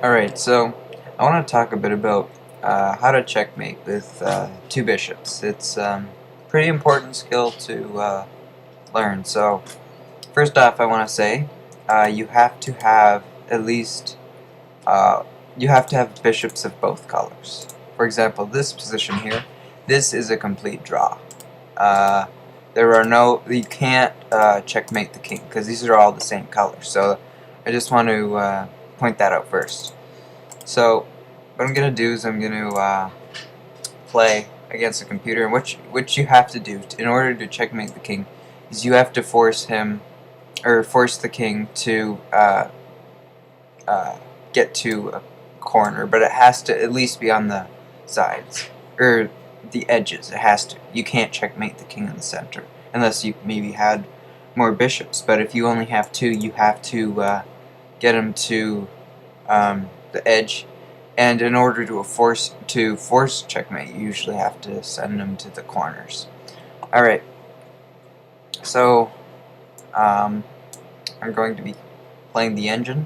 Alright, so I want to talk a bit about how to checkmate with two bishops. It's a pretty important skill to learn. So first off, I want to say you have to have at least uh, you have to have bishops of both colors. For example, this position here, this is a complete draw. Uh, you can't checkmate the king because these are all the same color. So I just want to point that out first. So what I'm going to do is I'm going to play against the computer, and what you have to do in order to checkmate the king is you have to force the king to get to a corner, but it has to at least be on the sides or the edges. It has to. You can't checkmate the king in the center unless you maybe had more bishops. But if you only have two, you have to get him to the edge. And in order to force checkmate, you usually have to send them to the corners. Alright, so I'm going to be playing the engine,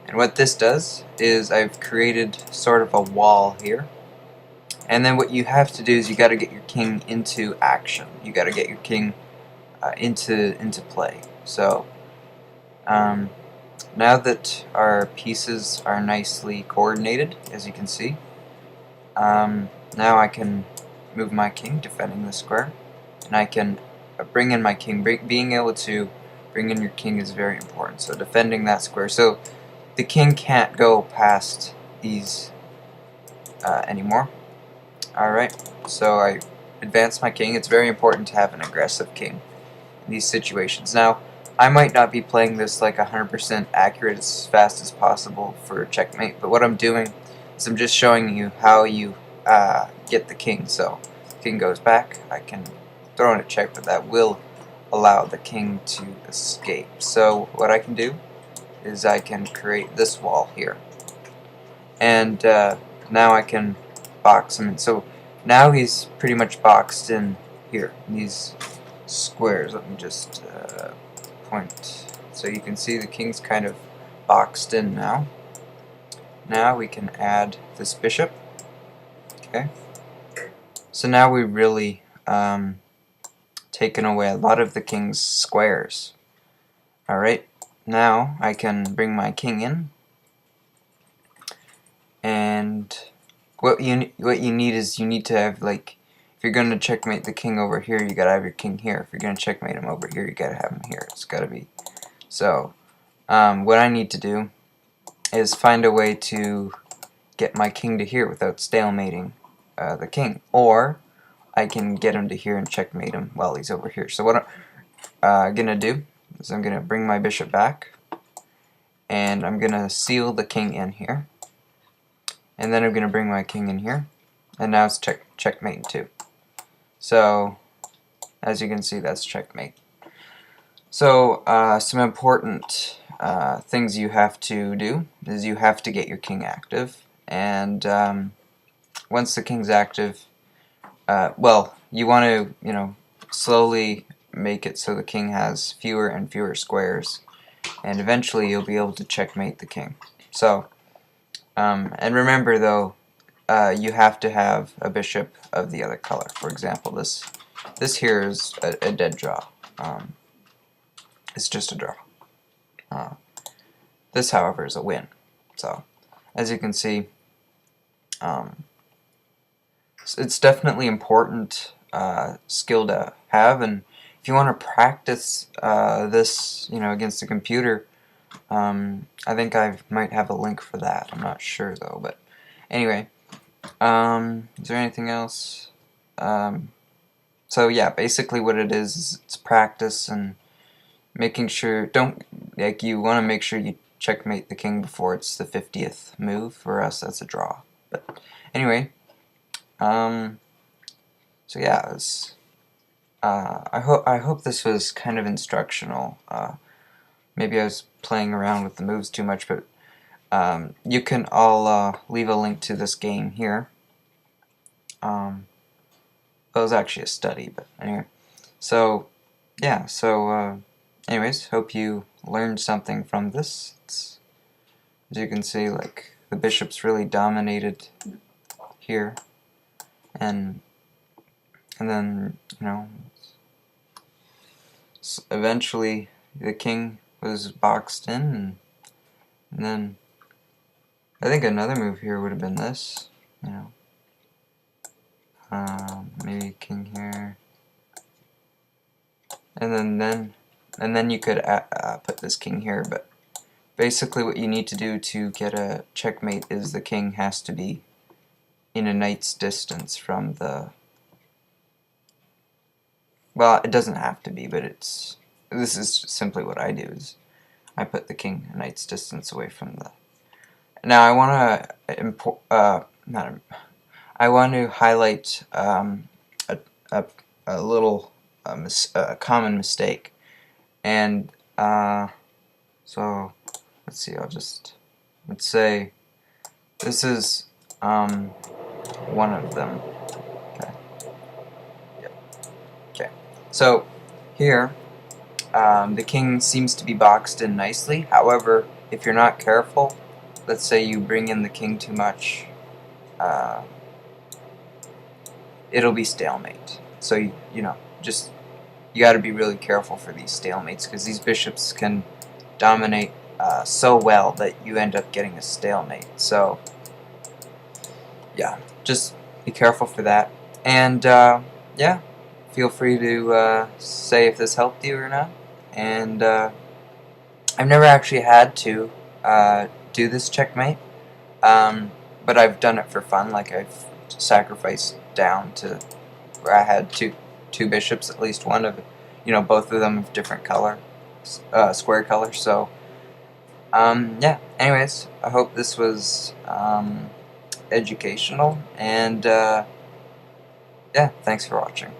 and what this does is I've created sort of a wall here, and then what you have to do is you got to get your king into action. You got to get your king into play. So now that our pieces are nicely coordinated, as you can see, now I can move my king, defending the square, and I can bring in my king. Being able to bring in your king is very important, so defending that square. So the king can't go past these anymore. Alright, so I advance my king. It's very important to have an aggressive king in these situations. Now, I might not be playing this like 100% accurate as fast as possible for checkmate, but what I'm doing is I'm just showing you how you get the king. So, the king goes back, I can throw in a check, but that will allow the king to escape. So, what I can do is I can create this wall here. And now I can box him in. So, now he's pretty much boxed in here, in these squares. Let me just point so you can see the king's kind of boxed in now. Now we can add this bishop. Okay, so now we really taken away a lot of the king's squares. Alright, now I can bring my king in, and what you need is you need to have, like, if you're going to checkmate the king over here, you gotta have your king here. If you're going to checkmate him over here, you gotta have him here. It's gotta be. So, what I need to do is find a way to get my king to here without stalemating the king. Or, I can get him to here and checkmate him while he's over here. So what I'm going to do is I'm going to bring my bishop back, and I'm going to seal the king in here. And then I'm going to bring my king in here, and now it's checkmate too. So, as you can see, that's checkmate. So, some important things you have to do is you have to get your king active, and once the king's active, well, you want to, slowly make it so the king has fewer and fewer squares, and eventually you'll be able to checkmate the king. So, and remember though, you have to have a bishop of the other color. For example, this here is a dead draw. It's just a draw. This, however, is a win. So, as you can see, it's definitely important skill to have, and if you want to practice this, against the computer, I think I might have a link for that. I'm not sure though, but anyway, is there anything else? So yeah, basically what it is it's practice and making sure you want to make sure you checkmate the king before it's the 50th move. For us, that's a draw. But anyway, so yeah, I hope this was kind of instructional. Maybe I was playing around with the moves too much, but you can all leave a link to this game here. It was actually a study, but anyway. So yeah, anyways, hope you learned something from this. As you can see, like, the bishops really dominated here, and then, you know, eventually the king was boxed in, and then I think another move here would have been this, you know, maybe king here, and then you could put this king here. But basically what you need to do to get a checkmate is the king has to be in a knight's distance from the, well, it doesn't have to be, but this is simply what I do, is I put the king a knight's distance away from the. Now I want to I want to highlight a little common mistake, and so let's see. Let's say this is one of them. Okay. Yep. Okay. So here, the king seems to be boxed in nicely. However, if you're not careful, let's say you bring in the king too much, it'll be stalemate. So you know, just you got to be really careful for these stalemates, because these bishops can dominate so well that you end up getting a stalemate. So yeah, just be careful for that. And yeah, feel free to say if this helped you or not. And I've never actually had to do this checkmate, but I've done it for fun. Like, I've sacrificed down to where I had two bishops, at least one of, you know, both of them of different color, square color. So yeah, anyways, I hope this was educational, and yeah, thanks for watching.